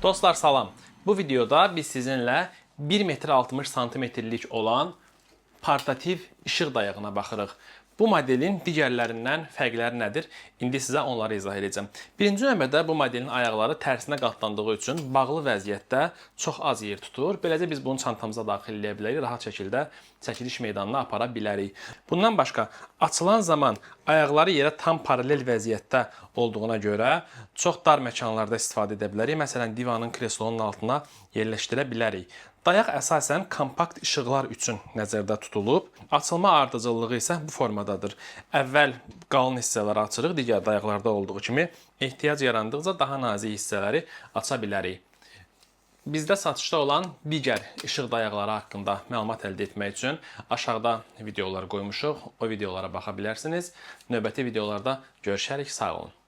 Dostlar salam. Bu videoda biz sizinlə 1 metr 60 santimetrlik olan portativ işıq dayağına baxırıq. Bu modelin digərlərindən fərqləri nədir? İndi sizə onları izah edəcəm. Birinci növbədə bu modelin ayaqları tərsinə qatlandığı üçün bağlı vəziyyətdə çox az yer tutur. Beləcə biz bunu çantamıza daxil edə bilərik, rahat şəkildə çəkiliş meydanına apara bilərik. Bundan başqa açılan zaman ayaqları yerə tam paralel vəziyyətdə olduğuna görə çox dar məkanlarda istifadə edə bilərik. Məsələn, divanın, kreslonun altına yerləşdirə bilərik. Dayaq əsasən kompakt işıqlar üçün nəzərdə tutulub. Açılma ardıcıllığı isə bu formadadır. Əvvəl qalın hissələri açırıq, digər dayaqlarda olduğu kimi ehtiyac yarandıqca daha nazik hissələri aça bilərik. Bizdə satışda olan digər işıq dayaqları haqqında məlumat əldə etmək üçün aşağıda videolar qoymuşuq. O videolara baxa bilərsiniz. Növbəti videolarda görüşərik. Sağ olun.